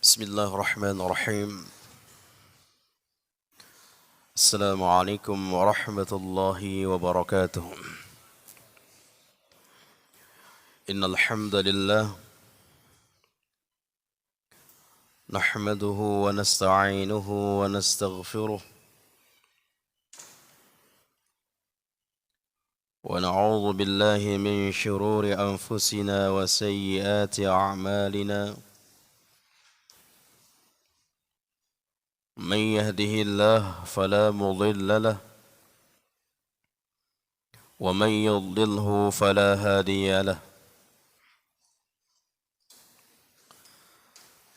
بسم الله الرحمن الرحيم. السلام عليكم ورحمة الله وبركاته. إن الحمد لله نحمده ونستعينه ونستغفره ونعوذ بالله من شرور أنفسنا وسيئات أعمالنا. من يهده الله فلا مضل له ومن يضلله فلا هادي له.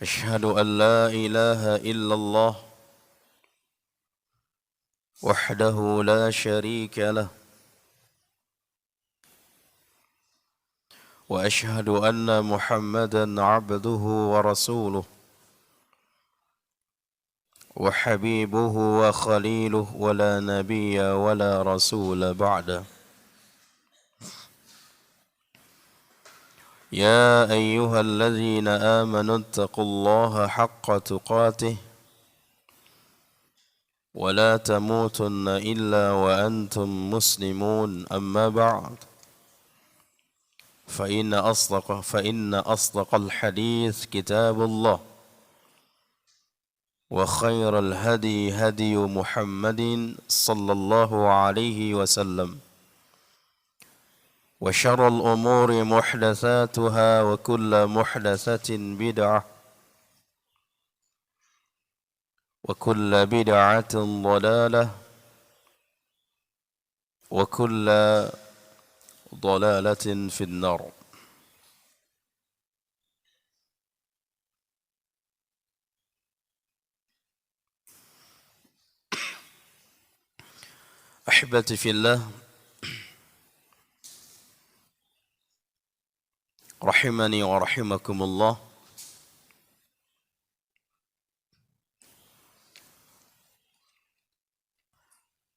أشهد أن لا إله إلا الله وحده لا شريك له وأشهد أن محمدا عبده ورسوله وحبيبه وخليله ولا نبي ولا رسول بعده. يا أيها الذين آمنوا اتقوا الله حق تقاته ولا تموتن إلا وأنتم مسلمون. أما بعد فإن أصدق الحديث كتاب الله وخير الهدي هدي محمد صلى الله عليه وسلم وشر الأمور محدثاتها وكل محدثة بدعة وكل بدعة ضلالة وكل ضلالة في النار. أحبتي في الله rahimani wa rahimakumullah.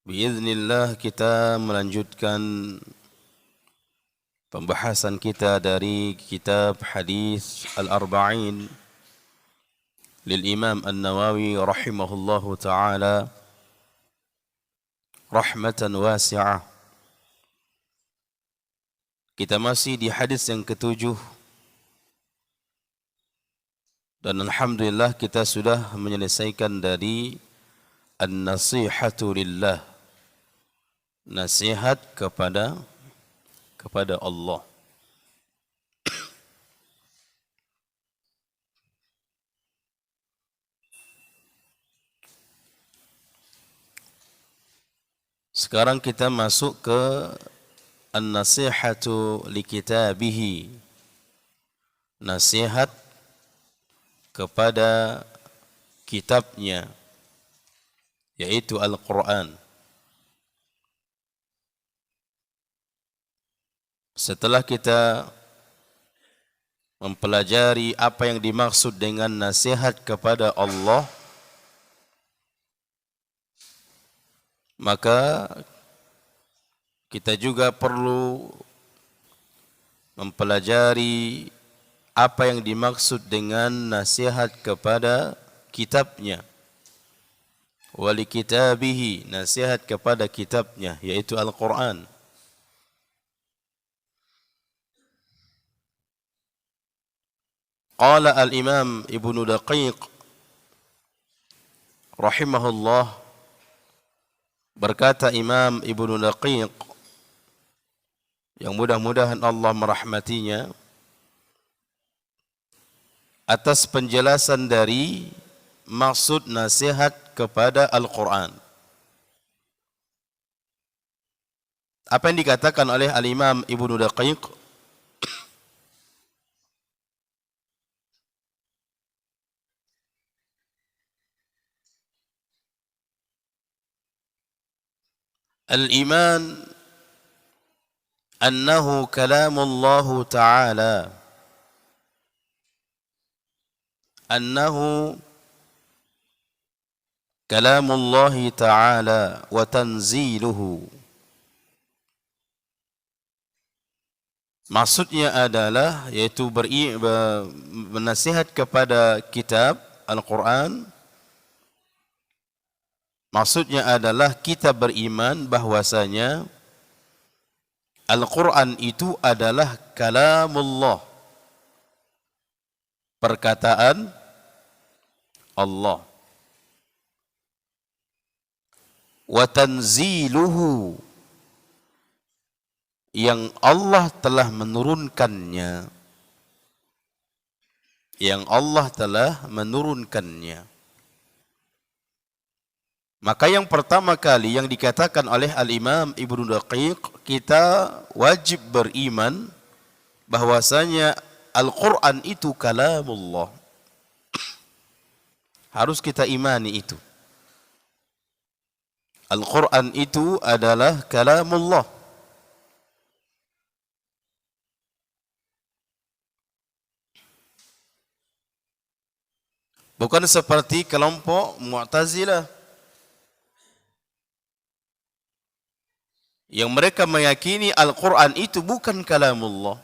Biiznillah kita melanjutkan pembahasan kita dari kitab hadis Al-Arba'in lil Imam An-Nawawi rahimahullahu taala rahmatan wasi'ah. Kita masih di hadis yang ketujuh dan alhamdulillah kita sudah menyelesaikan dari an-nasihatu lillah, nasihat kepada Allah. Sekarang kita masuk ke an-nasihatu likitabihi, nasihat kepada kitabnya, yaitu Al-Quran. Setelah kita mempelajari apa yang dimaksud dengan nasihat kepada Allah, maka kita juga perlu mempelajari apa yang dimaksud dengan nasihat kepada kitabnya. Wali kitabihi, nasihat kepada kitabnya, yaitu Al-Quran. Qala al-Imam Ibnu Daqiq rahimahullah, berkata Imam Ibnu Daqiq, yang mudah-mudahan Allah merahmatinya, atas penjelasan dari maksud nasihat kepada Al-Quran. Apa yang dikatakan oleh Al-Imam Ibnu Daqiq? Al-iman أنه كلام الله تعالى، أنه كلام الله تعالى وتنزيله، Maksudnya adalah yaitu bernasihat kepada kitab Al-Quran. Maksudnya adalah kita beriman bahwasanya Al-Quran itu adalah kalamullah, perkataan Allah. Wa tanziluhu, yang Allah telah menurunkannya. Yang Allah telah menurunkannya. Maka yang pertama kali yang dikatakan oleh Al-Imam Ibnu Daqiq, kita wajib beriman bahwasanya Al-Quran itu kalamullah. Harus kita imani itu. Al-Quran itu adalah kalamullah. Bukan seperti kelompok Mu'tazilah yang mereka meyakini Al-Quran itu bukan kalamullah.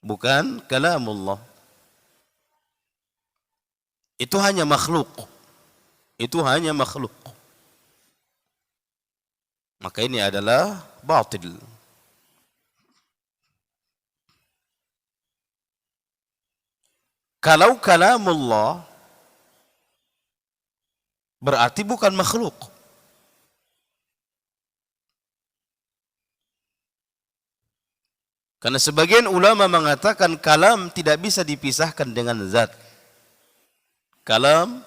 Bukan kalamullah. Itu hanya makhluk. Itu hanya makhluk. Maka ini adalah batil. Kalau kalamullah berarti bukan makhluk. Karena sebagian ulama mengatakan kalam tidak bisa dipisahkan dengan zat. Kalam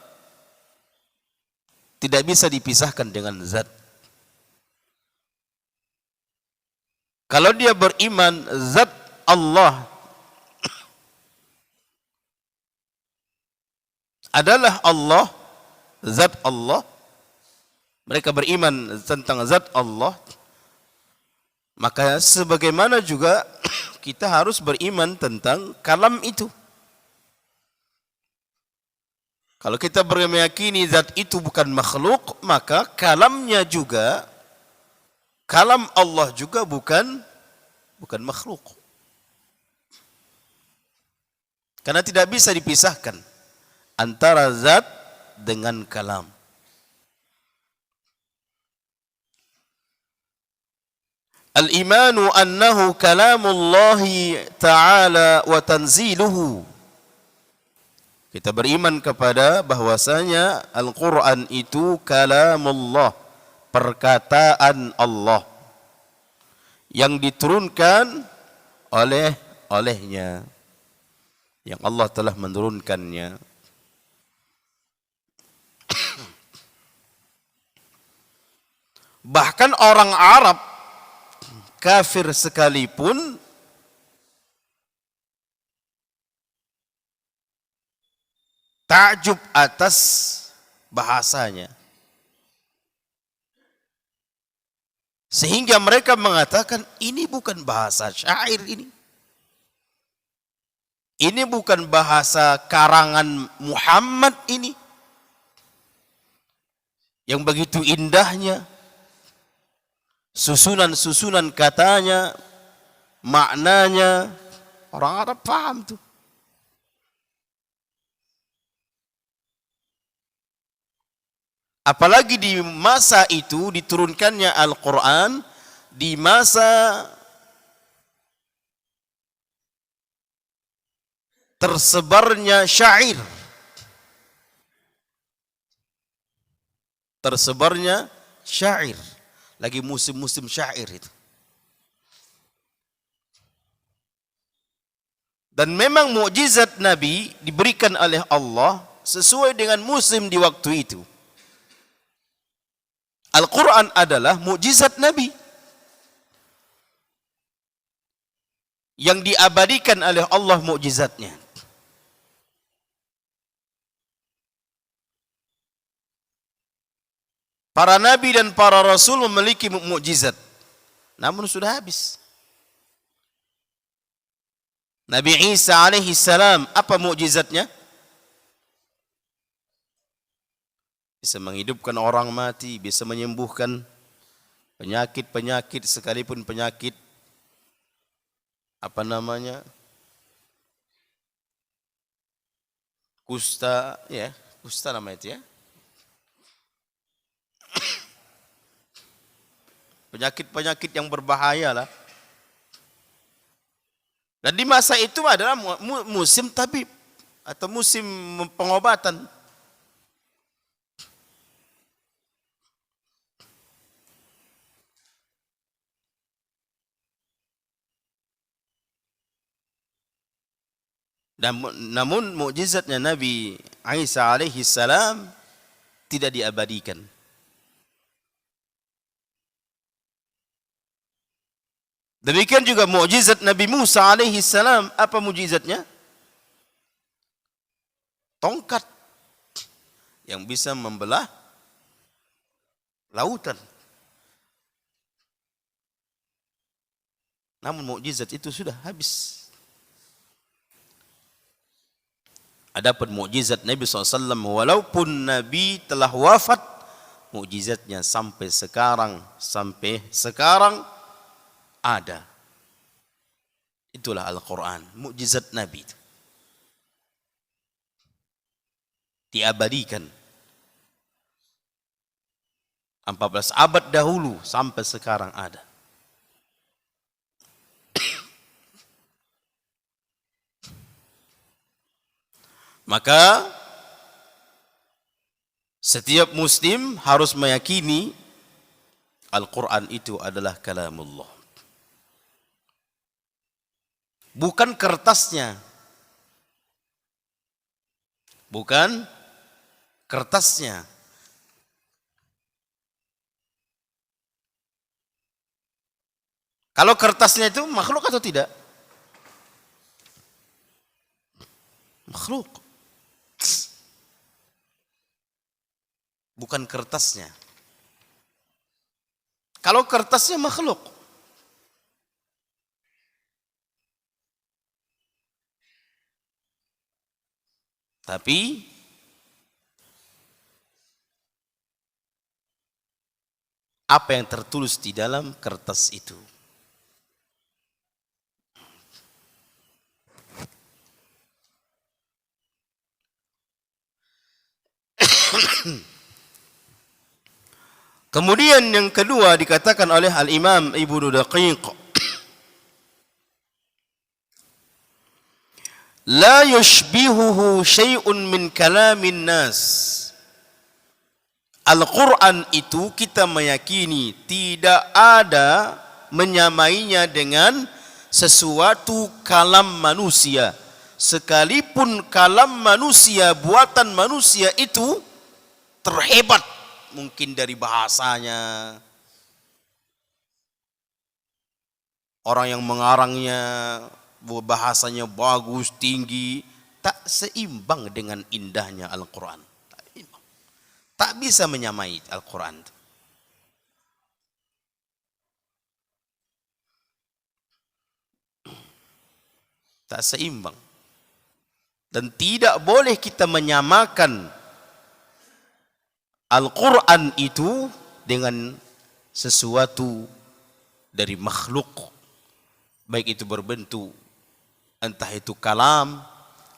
tidak bisa dipisahkan dengan zat. Kalau dia beriman zat Allah adalah Allah, zat Allah, mereka beriman tentang zat Allah, maka sebagaimana juga kita harus beriman tentang kalam itu. Kalau kita meyakini zat itu bukan makhluk, maka kalamnya juga, kalam Allah juga bukan makhluk. Karena tidak bisa dipisahkan antara zat dengan kalam. Al-imanu annahu kalamullahi ta'ala wa tanziluhu. Kita beriman kepada bahwasanya Al-Quran itu kalamullah, perkataan Allah yang diturunkan olehnya, yang Allah telah menurunkannya. Bahkan orang Arab kafir sekalipun takjub atas bahasanya. Sehingga mereka mengatakan ini bukan bahasa syair ini. Ini bukan bahasa karangan Muhammad ini. Yang begitu indahnya. Susunan-susunan katanya, maknanya, orang Arab paham tuh. Apalagi di masa itu diturunkannya Al-Quran, di masa tersebarnya syair. Tersebarnya syair. Lagi musim-musim syair itu. Dan memang mukjizat Nabi diberikan oleh Allah sesuai dengan musim di waktu itu. Al-Quran adalah mukjizat Nabi yang diabadikan oleh Allah mukjizatnya. Para nabi dan para rasul memiliki mukjizat, namun sudah habis. Nabi Isa alaihi salam, apa mukjizatnya? Bisa menghidupkan orang mati, bisa menyembuhkan penyakit-penyakit sekalipun penyakit apa namanya, kusta, ya, kusta namanya itu ya. Penyakit-penyakit yang berbahaya lah. Dan di masa itu adalah musim tabib atau musim pengobatan. Dan namun mukjizatnya Nabi Isa alaihi salam tidak diabadikan. Demikian juga mukjizat Nabi Musa alaihi salam, apa mukjizatnya? Tongkat yang bisa membelah lautan. Namun mukjizat itu sudah habis. Adapun mukjizat Nabi SAW, walaupun Nabi telah wafat, mukjizatnya sampai sekarang ada. Itulah Al-Quran, mukjizat Nabi itu diabadikan 14 abad dahulu sampai sekarang ada. Maka setiap muslim harus meyakini Al-Quran itu adalah kalamullah. Bukan kertasnya. Bukan kertasnya. Kalau kertasnya itu makhluk atau tidak? Makhluk. Bukan kertasnya. Kalau kertasnya makhluk. Tapi apa yang tertulis di dalam kertas itu? Kemudian yang kedua dikatakan oleh Al-Imam Ibnu Daqiq, la yushbihuhu syai'un min kalamin nas. Al-Quran itu kita meyakini tidak ada menyamainya dengan sesuatu kalam manusia. Sekalipun kalam manusia, buatan manusia itu terhebat, mungkin dari bahasanya, orang yang mengarangnya bahasanya bagus, tinggi, tak seimbang dengan indahnya Al-Quran. Tak bisa menyamai Al-Quran. Tak seimbang. Dan tidak boleh kita menyamakan Al-Quran itu dengan sesuatu dari makhluk. Baik itu berbentuk, entah itu kalam,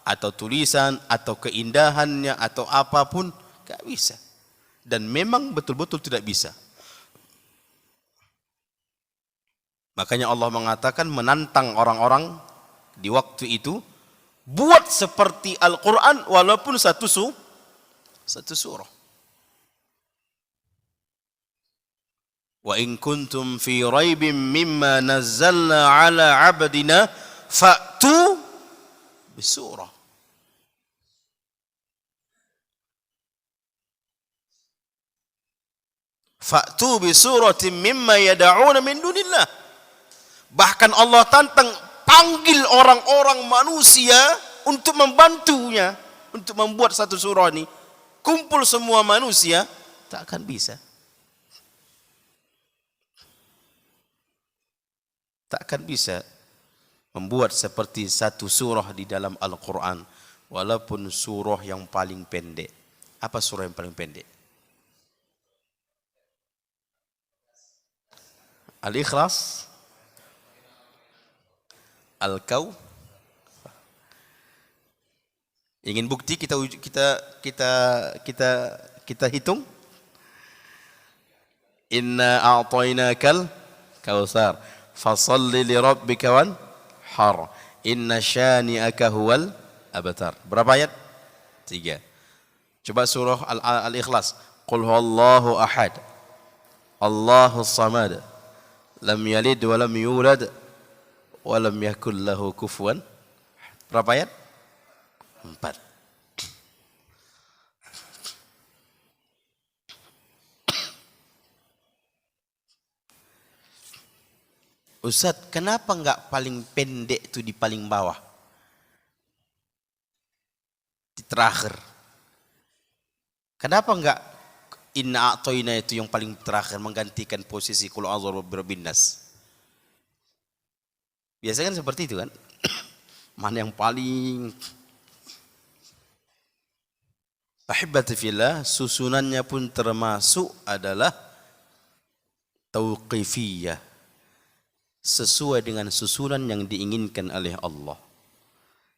atau tulisan, atau keindahannya, atau apapun, gak bisa. Dan memang betul-betul tidak bisa. Makanya Allah mengatakan, menantang orang-orang di waktu itu, buat seperti Al-Quran walaupun satu surah. Wa in kuntum fi raibim mimma nazzalna ala abdina fa'tu bisurah. Fa'tu bisuratin mimma yada'una min dunillah. Bahkan Allah tantang, panggil orang-orang manusia untuk membantunya, untuk membuat satu surah ini. Kumpul semua manusia, tak akan bisa. Tak akan bisa membuat seperti satu surah di dalam Al-Quran, walaupun surah yang paling pendek. Apa surah yang paling pendek? Al-Ikhlas. Al-Kau. Ingin bukti kita hitung. Inna a'tainakal kautsar fashalli li rabbika wanhar inna syani'aka huwal abtar. Berapa ayat? 3. Coba surah Al-Ikhlas. Qul huwallahu ahad. Allahus samad. Lam yalid wa lam yulad wa lam yakul lahu kufuwan. Berapa ayat? 4. Ustaz, kenapa enggak paling pendek itu di paling bawah? Di terakhir. Kenapa enggak inna a'toina itu yang paling terakhir menggantikan posisi qul a'udzu birabbin nas? Biasanya kan seperti itu kan? Mana yang paling. Ahibati fillah, susunannya pun termasuk adalah tauqifiyah, sesuai dengan susunan yang diinginkan oleh Allah.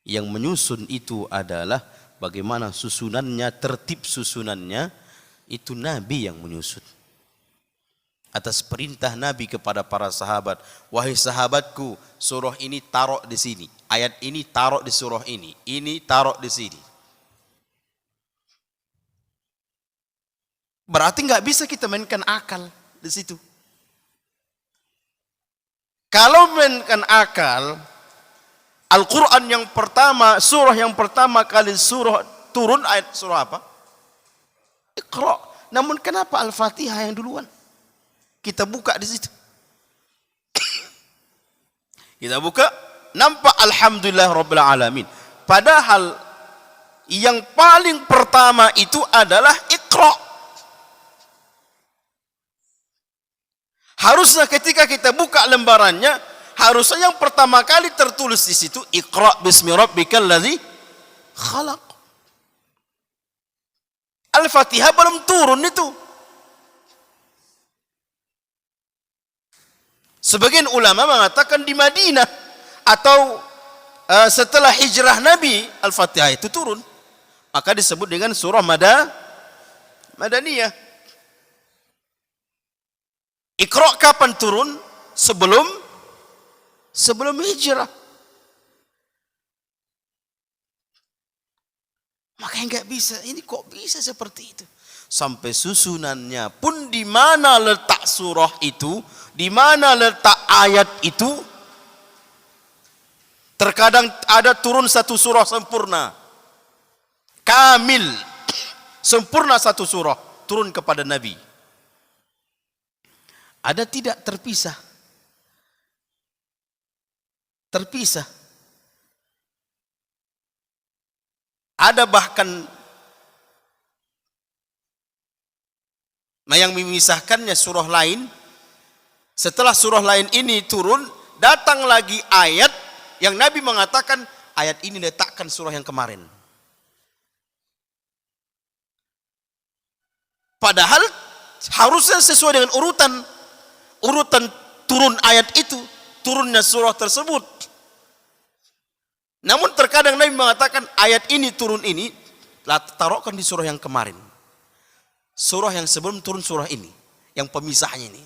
Yang menyusun itu adalah bagaimana susunannya, tertib susunannya, itu Nabi yang menyusun. Atas perintah Nabi kepada para sahabat, wahai sahabatku, surah ini taruh di sini, ayat ini taruh di surah ini taruh di sini. Berarti nggak bisa kita mainkan akal di situ. Kalau mainkan akal, Al-Quran yang pertama, surah yang pertama kali turun ayat surah apa? Iqra. Namun kenapa Al-Fatihah yang duluan? Kita buka di situ. Kita buka, nampak Alhamdulillah Rabbil Alamin. Padahal yang paling pertama itu adalah Iqra. Harusnya ketika kita buka lembarannya, harusnya yang pertama kali tertulis di situ Iqra bismi rabbikal ladzi khalaq. Al-Fatihah belum turun itu. Sebagian ulama mengatakan di Madinah atau setelah hijrah Nabi Al-Fatihah itu turun. Maka disebut dengan surah Madaniyah. Iqra kapan turun? Sebelum hijrah. Makanya nggak bisa. Ini kok bisa seperti itu? Sampai susunannya pun di mana letak surah itu, di mana letak ayat itu. Terkadang ada turun satu surah sempurna, kamil, sempurna satu surah turun kepada Nabi. Ada tidak terpisah? Terpisah. Ada bahkan yang memisahkannya surah lain. Setelah surah lain ini turun, datang lagi ayat yang Nabi mengatakan ayat ini letakkan surah yang kemarin. Padahal harusnya sesuai dengan urutan turun ayat itu, turunnya surah tersebut. Namun terkadang Nabi mengatakan ayat ini turun ini, taruhkan di surah yang kemarin. Surah yang sebelum turun surah ini, yang pemisahnya ini.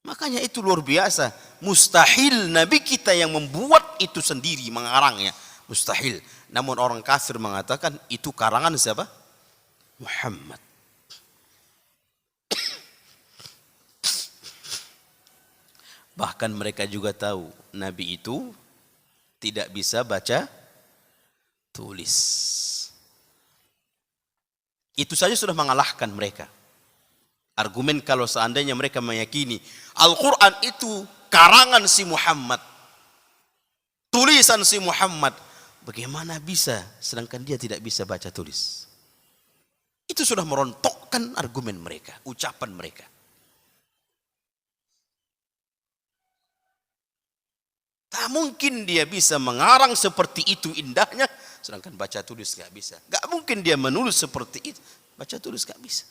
Makanya itu luar biasa. Mustahil Nabi kita yang membuat itu sendiri, mengarangnya. Mustahil. Namun orang kafir mengatakan itu karangan siapa? Muhammad. Bahkan mereka juga tahu Nabi itu tidak bisa baca tulis. Itu saja sudah mengalahkan mereka. Argumen kalau seandainya mereka meyakini Al-Quran itu karangan si Muhammad, tulisan si Muhammad, bagaimana bisa sedangkan dia tidak bisa baca tulis? Itu sudah merontokkan argumen mereka, ucapan mereka. Tak mungkin dia bisa mengarang seperti itu indahnya, sedangkan baca tulis gak bisa. Gak mungkin dia menulis seperti itu, baca tulis gak bisa.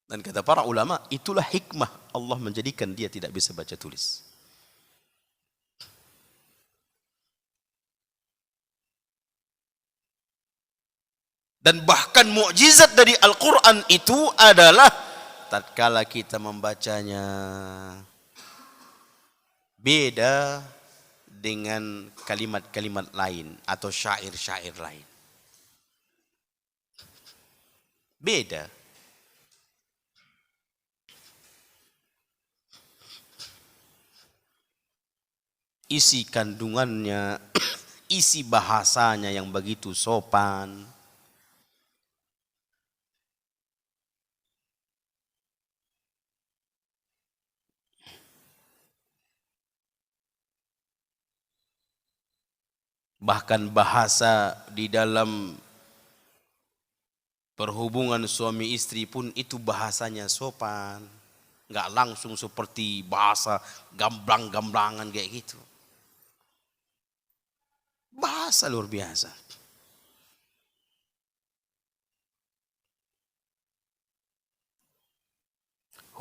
Dan kata para ulama, itulah hikmah Allah menjadikan dia tidak bisa baca tulis. Dan bahkan mukjizat dari Al-Quran itu adalah tatkala kita membacanya beda dengan kalimat-kalimat lain atau syair-syair lain. Beda. Isi kandungannya, isi bahasanya yang begitu sopan. Bahkan bahasa di dalam perhubungan suami istri pun itu bahasanya sopan. Nggak langsung seperti bahasa gamblang-gamblangan kayak gitu. Bahasa luar biasa.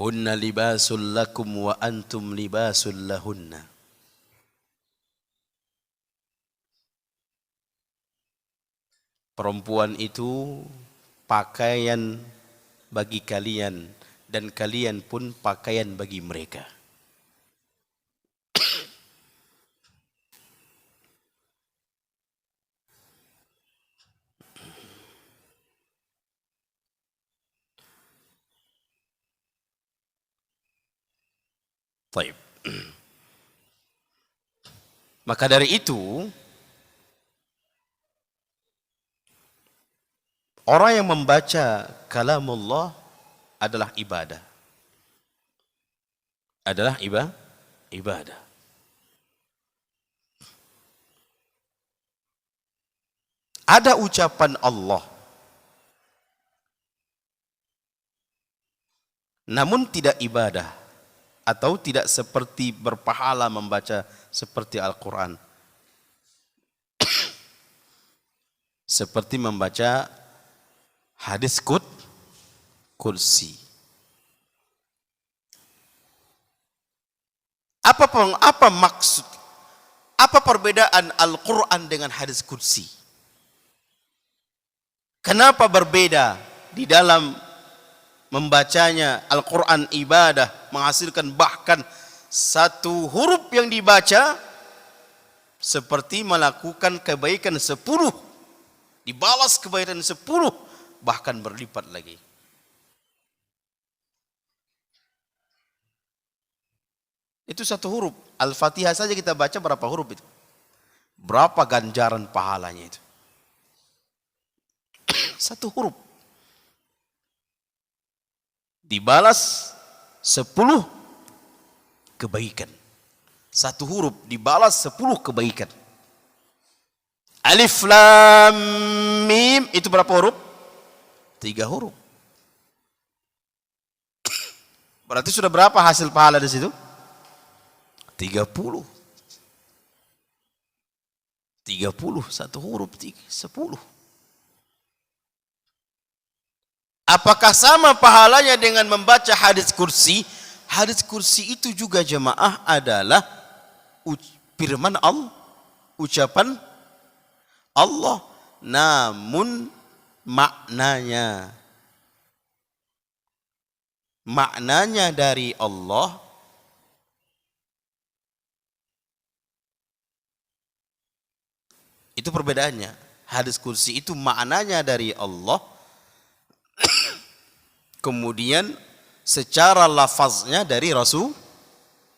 Hunna libasul lakum wa antum libasul lahunna. Perempuan itu pakaian bagi kalian dan kalian pun pakaian bagi mereka. Baik. Maka dari itu orang yang membaca kalamullah adalah ibadah. Adalah ibadah. Ada ucapan Allah, namun tidak ibadah atau tidak seperti berpahala membaca seperti Al-Quran. Seperti membaca hadis kursi. Apa maksud? Apa perbedaan Al-Quran dengan hadis kursi? Kenapa berbeda di dalam membacanya? Al-Quran ibadah, menghasilkan bahkan satu huruf yang dibaca seperti melakukan kebaikan 10, dibalas kebaikan 10, bahkan berlipat lagi. Itu satu huruf. Al-Fatihah saja kita baca berapa huruf itu? Berapa ganjaran pahalanya itu? Satu huruf. Dibalas 10 kebaikan. Satu huruf dibalas 10 kebaikan. Alif Lam Mim itu berapa huruf? 3 huruf. Berarti sudah berapa hasil pahala di situ? 30. 30 satu huruf 10. Apakah sama pahalanya dengan membaca hadis kursi? Hadis kursi itu juga jemaah adalah firman Allah, ucapan Allah, namun maknanya dari Allah itu perbedaannya. Hadis kursi itu maknanya dari Allah, kemudian secara lafaznya dari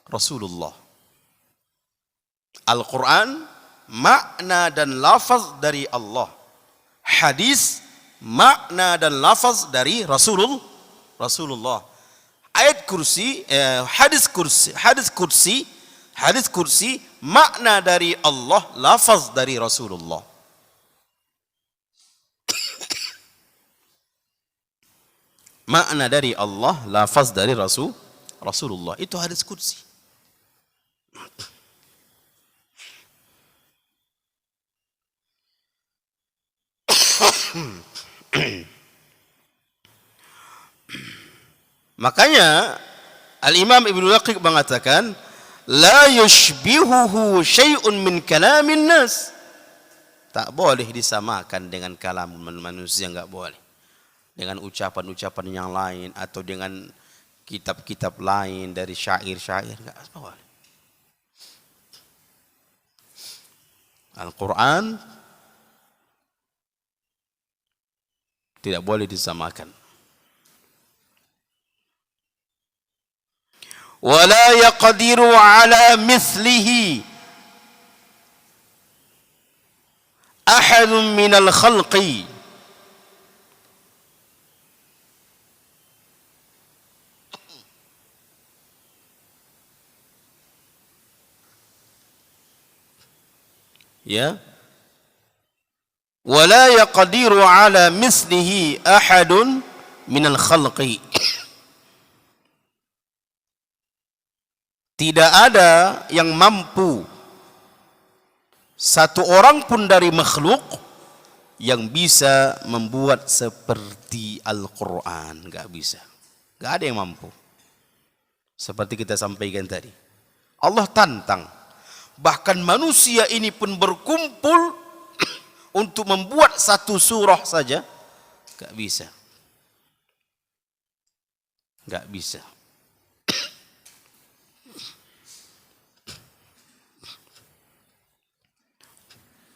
Rasulullah. Al-Quran makna dan lafaz dari Allah. Hadis makna dan lafaz dari Rasulullah. Ayat kursi, hadis kursi makna dari Allah, lafaz dari Rasulullah. Makna dari Allah, lafaz dari Rasulullah. Itu hadis kursi. Makanya Al-Imam Ibnu Daqiq mengatakan, la yushbihuhu syai'un min kalamin nas. Tak boleh disamakan dengan kalam manusia, enggak boleh. Dengan ucapan-ucapan yang lain atau dengan kitab-kitab lain dari syair-syair, enggak boleh. Al-Quran tidak boleh disamakan. Wala yaqdiru ala mithlihi ahadun minal khalqi. Ya, wala yaqdiru ala mislihi ahadun minal khalqi. Tidak ada yang mampu satu orang pun dari makhluk yang bisa membuat seperti Al-Quran. Enggak bisa, enggak ada yang mampu. Seperti kita sampaikan tadi, Allah tantang. Bahkan manusia ini pun berkumpul untuk membuat satu surah saja, enggak bisa. Enggak bisa.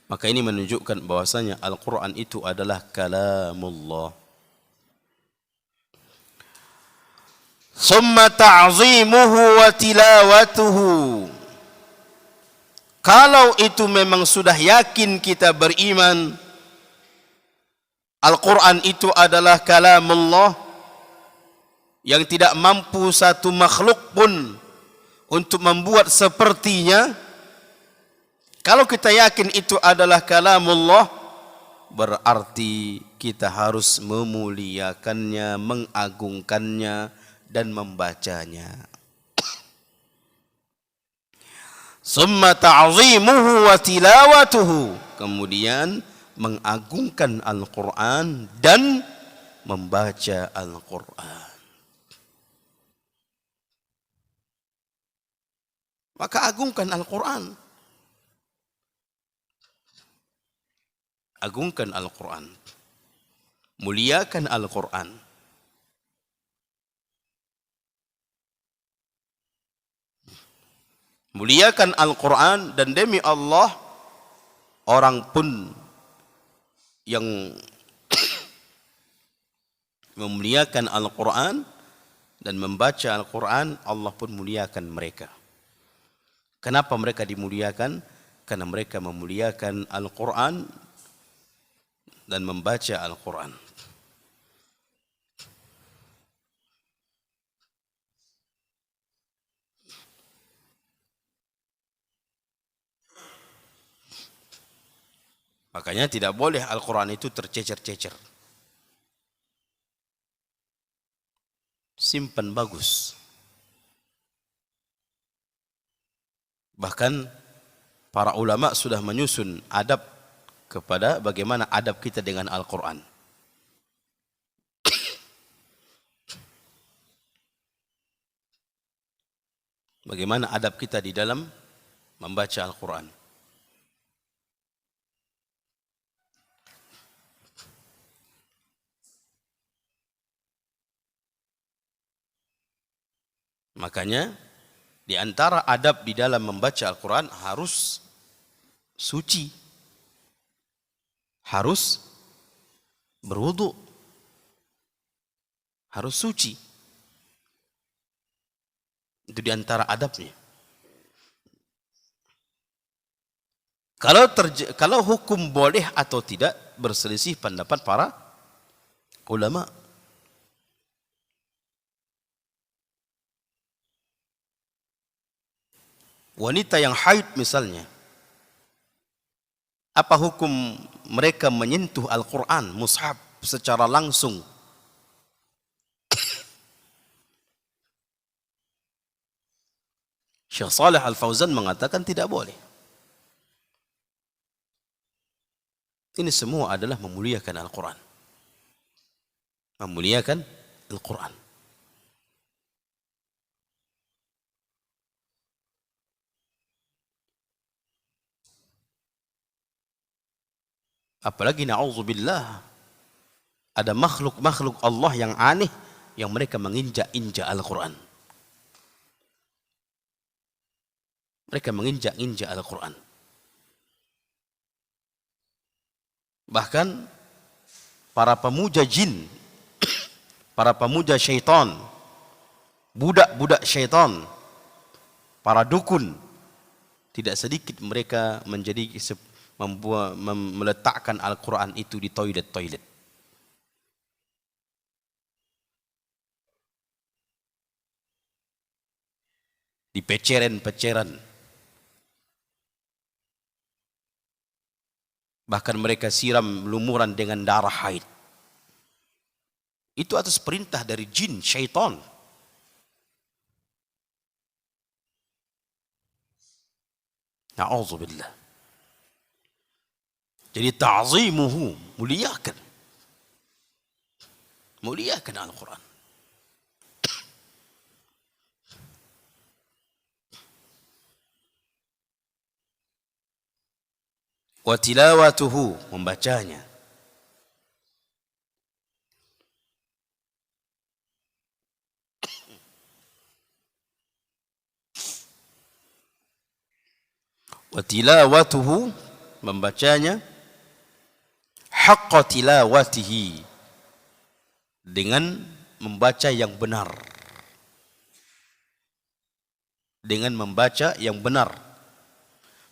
Maka ini menunjukkan bahwasanya Al-Quran itu adalah kalamullah. Summa ta'zimuhu wa tilawatuhu. Kalau itu memang sudah yakin kita beriman, Al-Quran itu adalah kalamullah yang tidak mampu satu makhluk pun untuk membuat sepertinya. Kalau kita yakin itu adalah kalamullah, berarti kita harus memuliakannya, mengagungkannya, dan membacanya. Summa ta'zimuhu wa tilawatuhu. Kemudian mengagungkan Al-Quran dan membaca Al-Quran. Maka agungkan Al-Quran. Agungkan Al-Quran, muliakan Al-Quran. Muliakan Al-Quran, dan demi Allah, orang pun yang memuliakan Al-Quran dan membaca Al-Quran, Allah pun muliakan mereka. Kenapa mereka dimuliakan? Karena mereka memuliakan Al-Quran dan membaca Al-Quran. Makanya tidak boleh Al-Quran itu tercecer-cecer. Simpan bagus. Bahkan para ulama sudah menyusun adab kepada bagaimana adab kita dengan Al-Quran. Bagaimana adab kita di dalam membaca Al-Quran. Makanya di antara adab di dalam membaca Al-Quran harus suci. Harus berwudu, harus suci. Itu di antara adabnya. Kalau hukum boleh atau tidak berselisih pendapat para ulama. Wanita yang haid misalnya, apa hukum mereka menyentuh Al-Quran, mushaf secara langsung? Syekh Shalih Al-Fauzan mengatakan tidak boleh. Ini semua adalah memuliakan Al-Quran. Memuliakan Al-Quran. Apalagi na'udzubillah, ada makhluk-makhluk Allah yang aneh yang mereka menginjak-injak Al-Quran. Mereka menginjak-injak Al-Quran. Bahkan para pemuja jin, para pemuja syaitan, budak-budak syaitan, para dukun, tidak sedikit mereka meletakkan Al-Quran itu di toilet-toilet. Di peceran-peceran. Bahkan mereka siram lumuran dengan darah haid. Itu atas perintah dari jin, syaitan. Na'udzubillah. Jadi ta'zimuhu, muliakan. Muliakan Al-Quran. Wa tilawatuhu, membacanya. Wa tilawatuhu, membacanya. Haqqa tilawatihi, dengan membaca yang benar. Dengan membaca yang benar.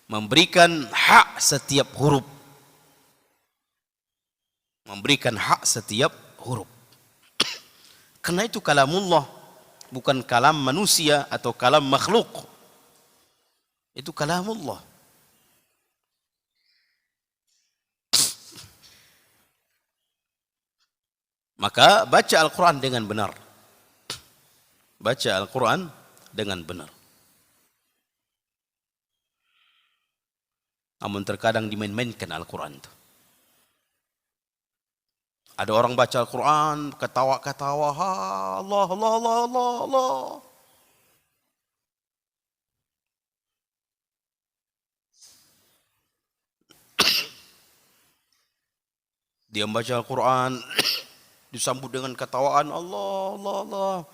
Memberikan hak setiap huruf. Memberikan hak setiap huruf. Karena itu kalamullah, bukan kalam manusia atau kalam makhluk. Itu kalamullah. Maka baca Al-Quran dengan benar. Baca Al-Quran dengan benar. Namun terkadang dimain-mainkan Al-Quran itu. Ada orang baca Al-Quran, ketawa-ketawa, Allah, Allah, Allah, Allah, Allah. Dia membaca Al-Quran, disambut dengan ketawaan, Allah, Allah, Allah.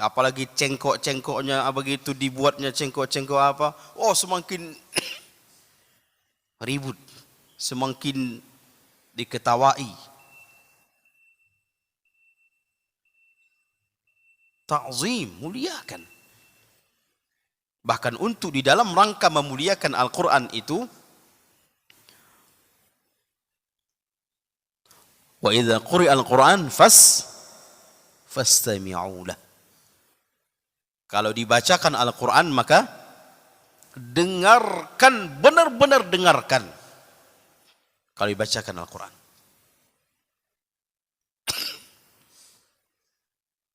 Apalagi cengkok-cengkoknya, begitu dibuatnya cengkok-cengkok apa, oh semakin ribut, semakin diketawai. Ta'zim, muliakan. Bahkan untuk di dalam rangka memuliakan Al-Quran itu, wa idza quri'a Al-Quran fastami'u lah. Kalau dibacakan Al-Quran maka dengarkan, benar-benar dengarkan. Kalau dibacakan Al-Quran,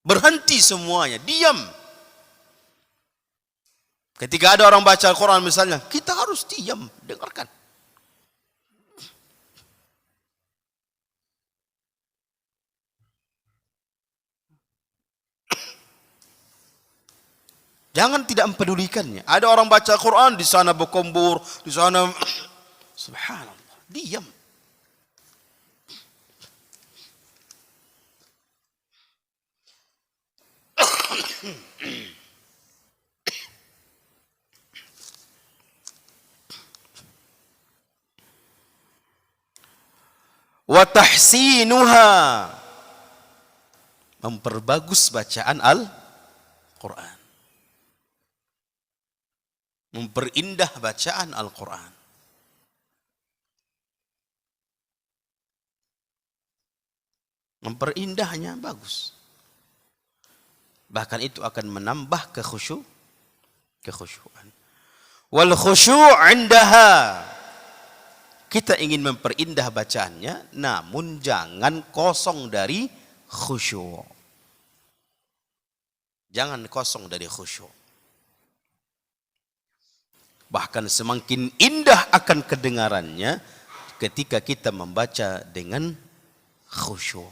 berhenti semuanya, diam. Ketika ada orang baca Al-Quran misalnya, kita harus diam, dengarkan. Jangan tidak mempedulikannya. Ada orang baca Al-Quran, di sana berkombur, di sana, subhanallah, diam. Wa tahsinuha, memperbagus bacaan Al-Quran. Memperindah bacaan Al-Quran. Memperindahnya bagus. Bahkan itu akan menambah kekhusyuan. Wal khusyu' indaha, kita ingin memperindah bacaannya, namun jangan kosong dari khusyuk. Jangan kosong dari khusyuk. Bahkan semakin indah akan kedengarannya ketika kita membaca dengan khusyuk.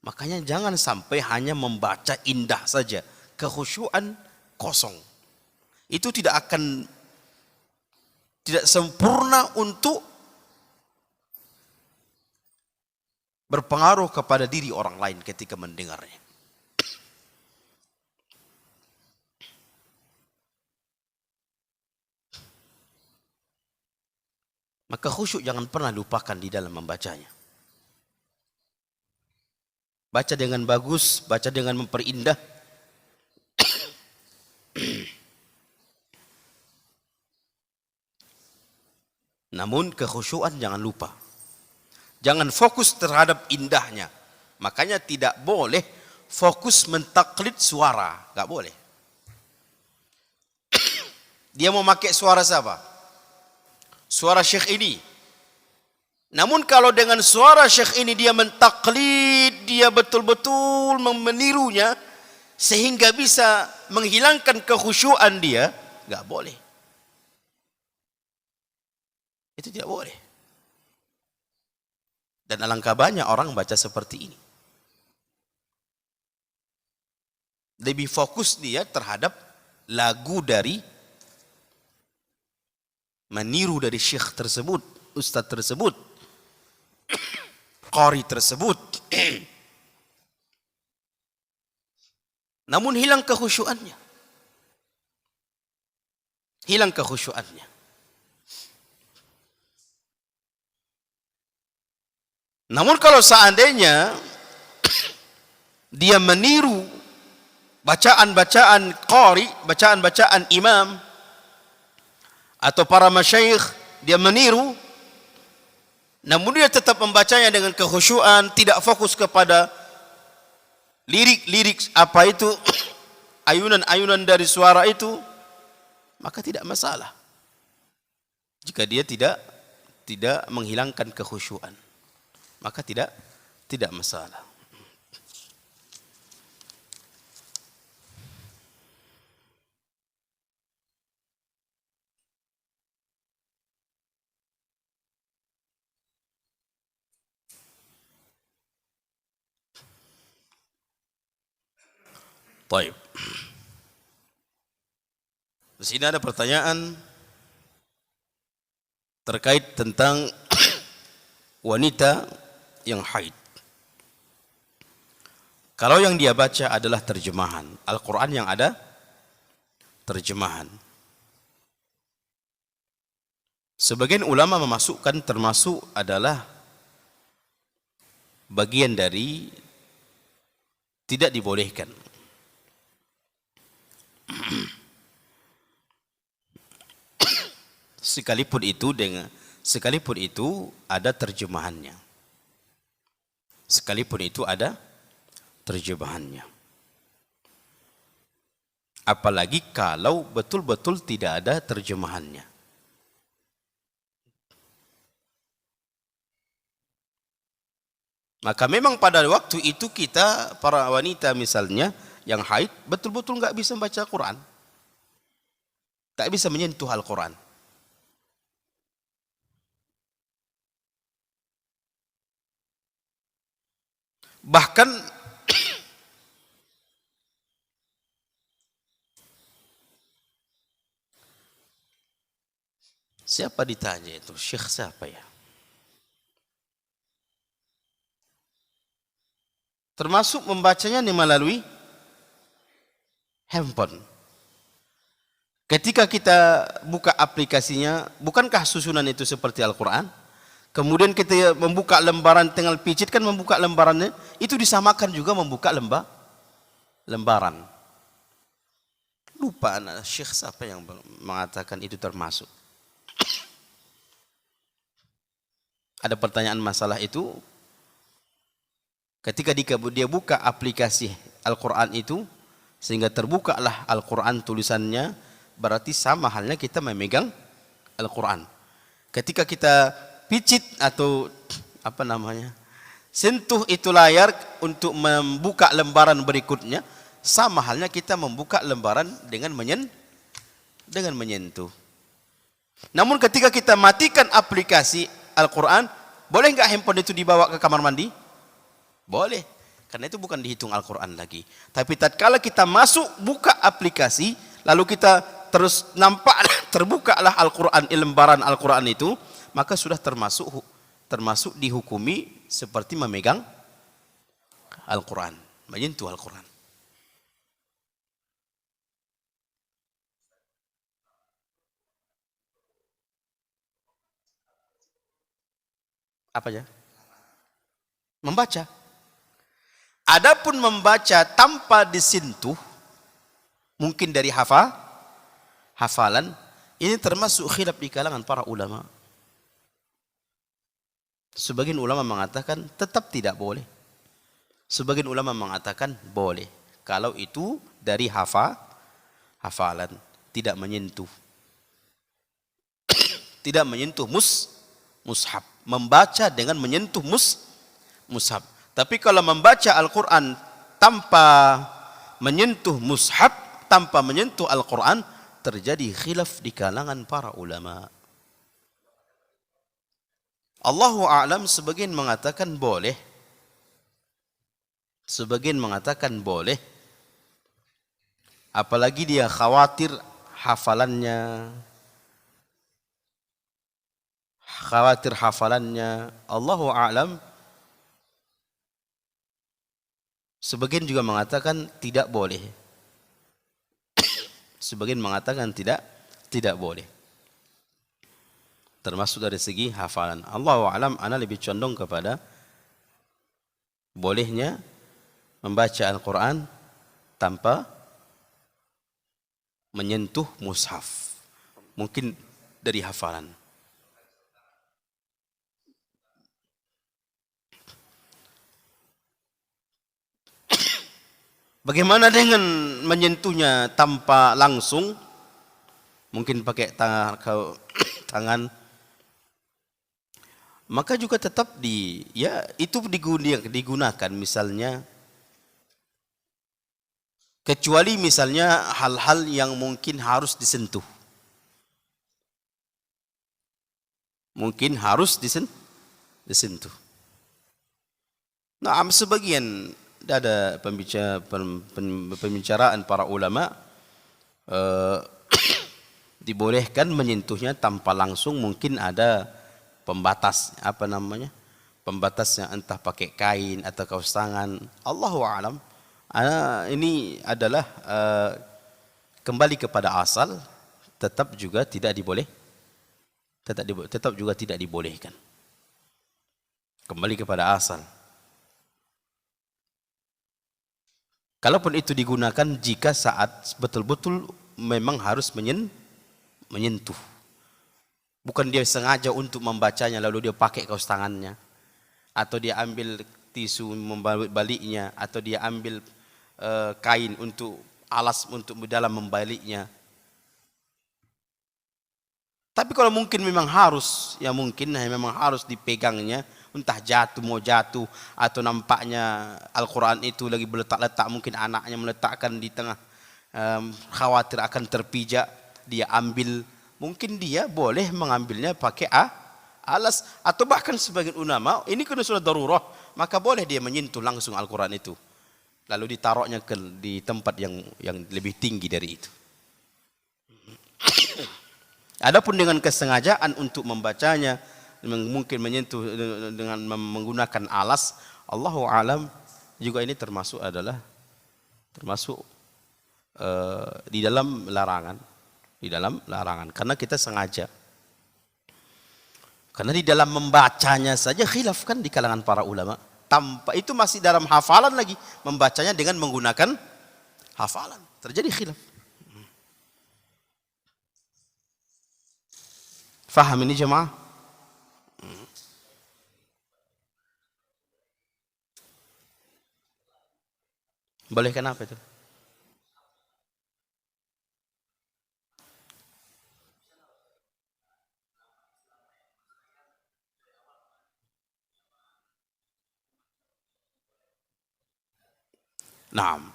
Makanya jangan sampai hanya membaca indah saja, kekhusyuan kosong. Itu tidak sempurna untuk berpengaruh kepada diri orang lain ketika mendengarnya. Maka khusyuk jangan pernah lupakan di dalam membacanya. Baca dengan bagus, baca dengan memperindah. Namun kekhusyuan jangan lupa. Jangan fokus terhadap indahnya. Makanya tidak boleh fokus mentaklid suara. Enggak boleh. Dia mau pakai suara siapa? Suara syekh ini. Namun kalau dengan suara syekh ini dia mentaklid, dia betul-betul menirunya sehingga bisa menghilangkan kekhusyuan dia, enggak boleh. Itu tidak boleh. Dan alangkah banyak orang baca seperti ini. Lebih fokus dia terhadap lagu dari meniru dari syekh tersebut, ustadz tersebut, qari tersebut. Namun hilang kekhusyuannya. Hilang kekhusyuannya. Namun kalau seandainya dia meniru bacaan-bacaan qari, bacaan-bacaan imam atau para masyayikh, dia meniru, namun dia tetap membacanya dengan kekhusyuan, tidak fokus kepada lirik-lirik apa itu, ayunan-ayunan dari suara itu, maka tidak masalah. Jika dia tidak menghilangkan kekhusyuan, maka tidak masalah. Baik. Di sini ada pertanyaan terkait tentang wanita yang haid. Kalau yang dia baca adalah terjemahan Al-Quran, yang ada terjemahan, sebagian ulama memasukkan termasuk adalah bagian dari tidak dibolehkan. Sekalipun itu ada terjemahannya. Sekalipun itu ada terjemahannya. Apalagi kalau betul-betul tidak ada terjemahannya. Maka memang pada waktu itu kita, para wanita misalnya yang haid, betul-betul nggak bisa membaca Quran, nggak bisa menyentuh Al-Quran. Bahkan siapa ditanya itu, syekh siapa ya? Termasuk membacanya melalui handphone. Ketika kita buka aplikasinya, bukankah susunan itu seperti Al-Quran? Kemudian kita membuka lembaran, tinggal pijit kan membuka lembarannya, itu disamakan juga membuka lembaran. Lupa anak syekh siapa yang mengatakan itu termasuk. Ada pertanyaan masalah itu. Ketika dia buka aplikasi Al-Quran itu, sehingga terbukalah Al-Quran tulisannya, berarti sama halnya kita memegang Al-Quran. Ketika kita picit atau sentuh itu layar untuk membuka lembaran berikutnya, Sama halnya kita membuka lembaran dengan menyentuh. Namun ketika kita matikan aplikasi Al-Quran, boleh nggak handphone itu dibawa ke kamar mandi? Boleh, karena itu bukan dihitung Al-Quran lagi. Tapi tatkala kita masuk buka aplikasi, lalu kita terus nampak terbukalah Al-Quran, lembaran Al-Quran itu, maka sudah termasuk dihukumi seperti memegang Al-Quran, menyentuh Al-Quran. Apa ya? Membaca. Adapun membaca tanpa disentuh, mungkin dari hafalan, ini termasuk khilaf di kalangan para ulama. Sebagian ulama mengatakan tetap tidak boleh. Sebagian ulama mengatakan boleh. Kalau itu dari hafalan, tidak menyentuh. Tidak menyentuh mushaf. Membaca dengan menyentuh mushaf. Tapi kalau membaca Al-Quran tanpa menyentuh mushaf, tanpa menyentuh Al-Quran, terjadi khilaf di kalangan para ulama. Allahu a'lam, sebagian mengatakan boleh. Sebagian mengatakan boleh. Apalagi dia khawatir hafalannya. Allahu a'lam. Sebagian juga mengatakan tidak boleh. Sebagian mengatakan tidak boleh. Termasuk dari segi hafalan. Allahu a'lam, ana lebih condong kepada bolehnya membaca Al-Quran tanpa menyentuh mushaf. Mungkin dari hafalan. Bagaimana dengan menyentuhnya tanpa langsung? Mungkin pakai tangan. Maka juga tetap itu digunakan misalnya. Kecuali misalnya hal-hal yang mungkin harus disentuh. Mungkin harus disentuh. Nah, sebagian ada pembicaraan para ulama dibolehkan menyentuhnya tanpa langsung, mungkin ada pembatas, pembatasnya entah pakai kain atau kaos tangan. Allahu a'lam. Ini adalah kembali kepada asal, tetap juga tidak dibolehkan. Kembali kepada asal. Kalaupun itu digunakan jika saat betul-betul memang harus menyentuh. Bukan dia sengaja untuk membacanya lalu dia pakai kaos tangannya. Atau dia ambil tisu membaliknya. Atau dia ambil kain untuk alas untuk dalam membaliknya. Tapi kalau mungkin memang harus, memang harus dipegangnya. Entah mau jatuh atau nampaknya Al-Quran itu lagi berletak-letak, mungkin anaknya meletakkan di tengah, khawatir akan terpijak, dia ambil, mungkin dia boleh mengambilnya pakai alas, atau bahkan sebagian ulama ini kena sudah darurah, maka boleh dia menyentuh langsung Al-Quran itu, lalu ditaruhnya di tempat yang lebih tinggi dari itu. Adapun dengan kesengajaan untuk membacanya, mungkin menyentuh dengan menggunakan alas, Allahu a'lam, juga ini termasuk di dalam larangan, karena kita sengaja. Karena di dalam membacanya saja khilaf kan di kalangan para ulama. Tanpa itu masih dalam hafalan lagi, membacanya dengan menggunakan hafalan, terjadi khilaf. Faham ini jemaah? Boleh kenapa itu? Naam.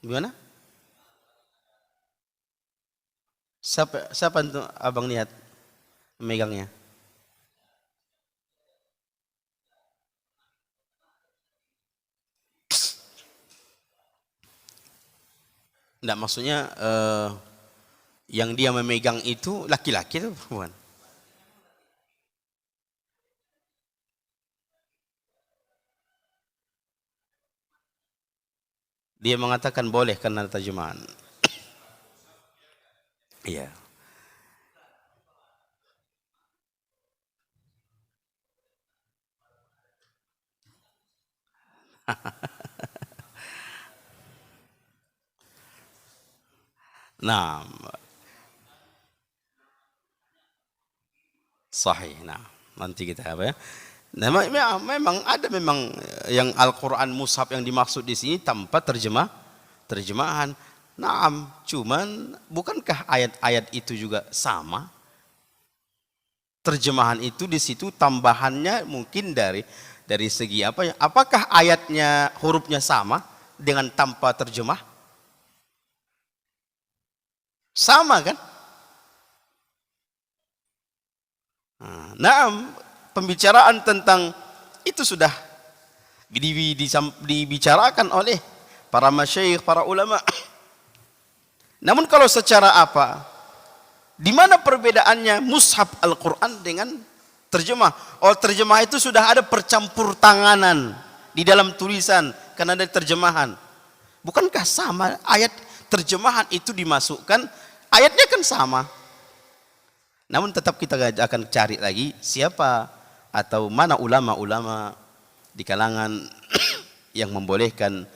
Gimana? Siapa itu abang lihat megangnya? Enggak, maksudnya yang dia memegang itu laki-laki atau perempuan? Dia mengatakan boleh karena terjemahan. Iya. Nah, sahih. Nah, nanti kita apa ya? Nah, memang ada memang yang Al-Quran mushaf yang dimaksud di sini tanpa terjemahan. Naam, cuman bukankah ayat-ayat itu juga sama? Terjemahan itu di situ tambahannya mungkin dari segi apa ya? Apakah ayatnya hurufnya sama dengan tanpa terjemah? Sama kan? Nah, pembicaraan tentang itu sudah dibicarakan oleh para masyayikh, para ulama. Namun kalau secara apa? Di mana perbedaannya mushaf Al-Quran dengan terjemah? Oh, terjemah itu sudah ada percampur tanganan di dalam tulisan karena ada terjemahan. Bukankah sama ayat terjemahan itu dimasukkan? Ayatnya kan sama. Namun tetap kita akan cari lagi siapa atau mana ulama-ulama di kalangan yang membolehkan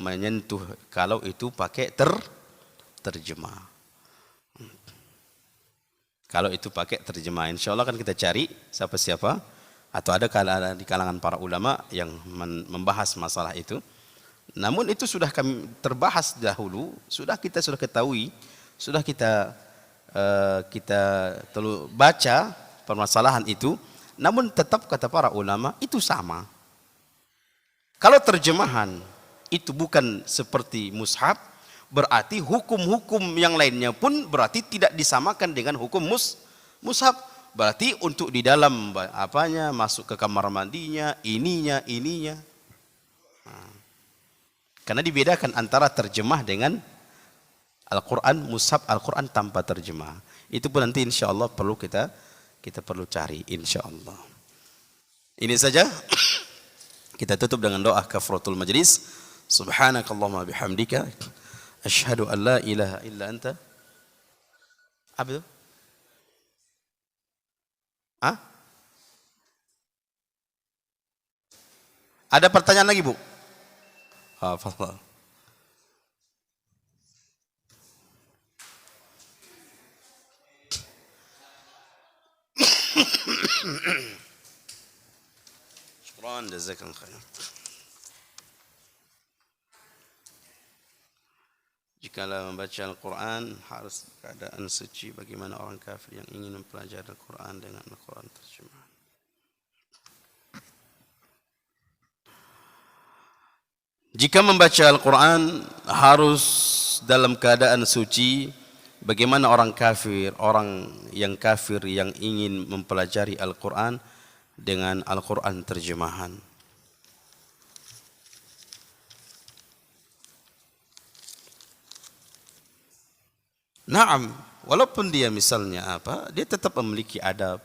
menyentuh kalau itu pakai terjemah. Kalau itu pakai terjemah, insya Allah akan kita cari siapa-siapa atau ada di kalangan para ulama yang membahas masalah itu. Namun itu sudah kami terbahas dahulu, sudah ketahui, sudah kita baca permasalahan itu. Namun tetap kata para ulama itu sama. Kalau terjemahan itu bukan seperti mushaf, berarti hukum-hukum yang lainnya pun berarti tidak disamakan dengan hukum mushaf. Berarti untuk di dalam apanya, masuk ke kamar mandinya, ininya. Karena dibedakan antara terjemah dengan Al-Quran, mushaf Al-Quran tanpa terjemah. Itu pun nanti insya Allah perlu kita perlu cari insya Allah. Ini saja. Kita tutup dengan doa kafaratul majlis. Subhanakallahumma bihamdika asyhadu an la ilaha illa anta. Apa itu? Hah? Ada pertanyaan lagi, Bu? Fadhal. Syukran, jazakallahu khair. Jikalau membaca Al-Quran harus keadaan suci, bagaimana orang kafir yang ingin mempelajari Al-Quran dengan Al-Quran terjemahan? Jika membaca Al-Quran harus dalam keadaan suci, bagaimana orang yang kafir yang ingin mempelajari Al-Quran dengan Al-Quran terjemahan? Naam, walaupun dia misalnya apa, dia tetap memiliki adab.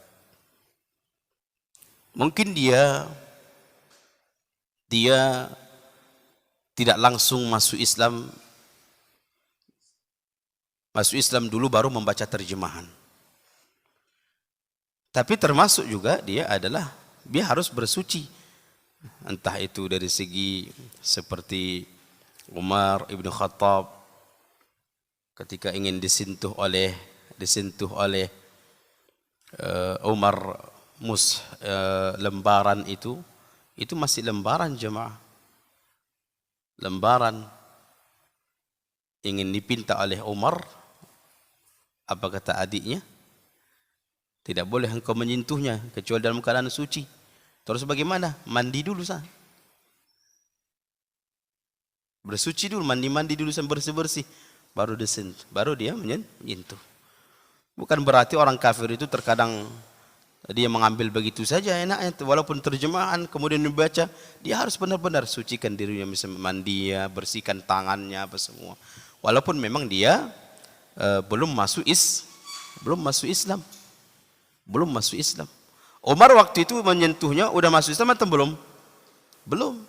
Mungkin dia tidak langsung masuk Islam dulu baru membaca terjemahan. Tapi termasuk juga dia harus bersuci. Entah itu dari segi seperti Umar Ibn Khattab ketika ingin disentuh oleh Umar lembaran itu masih lembaran jemaah. Lembaran ingin dipinta oleh Umar, apa kata adiknya? Tidak boleh engkau menyentuhnya kecuali dalam keadaan suci. Terus bagaimana? Mandi dulu sah. Bersuci dulu, mandi dulu sampai bersih-bersih. Baru dia menyentuh. Bukan berarti orang kafir itu terkadang dia mengambil begitu saja enaknya. Walaupun terjemahan kemudian dibaca, dia harus benar-benar sucikan dirinya, misalnya mandi ya, bersihkan tangannya apa semua. Walaupun memang dia belum masuk Islam. Belum masuk Islam. Umar waktu itu menyentuhnya udah masuk Islam atau belum? Belum.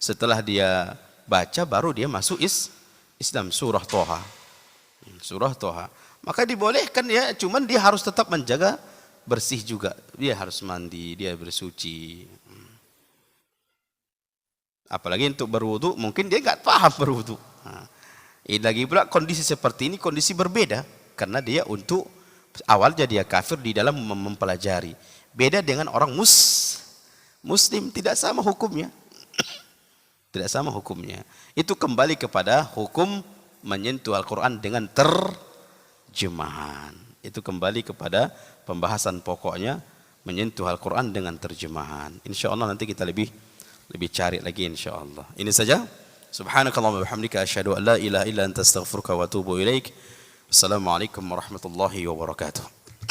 Setelah dia baca baru dia masuk Islam. Surah Toha. Maka dibolehkan ya, cuman dia harus tetap menjaga bersih juga. Dia harus mandi, dia bersuci. Apalagi untuk berwudu, mungkin dia nggak paham berwudu. Lagi pula kondisi seperti ini kondisi berbeda, karena dia untuk awalnya dia kafir di dalam mempelajari. Beda dengan orang muslim, tidak sama hukumnya. Tidak sama hukumnya. Itu kembali kepada hukum menyentuh Al-Quran dengan terjemahan. Itu kembali kepada pembahasan pokoknya menyentuh Al-Quran dengan terjemahan. Insya Allah nanti kita lebih cari lagi insya Allah. Ini saja. Subhanakallahumma wa bihamdika asyhadu an la ilaha illa anta astaghfiruka wa atubu ilaik. Assalamualaikum warahmatullahi wabarakatuh.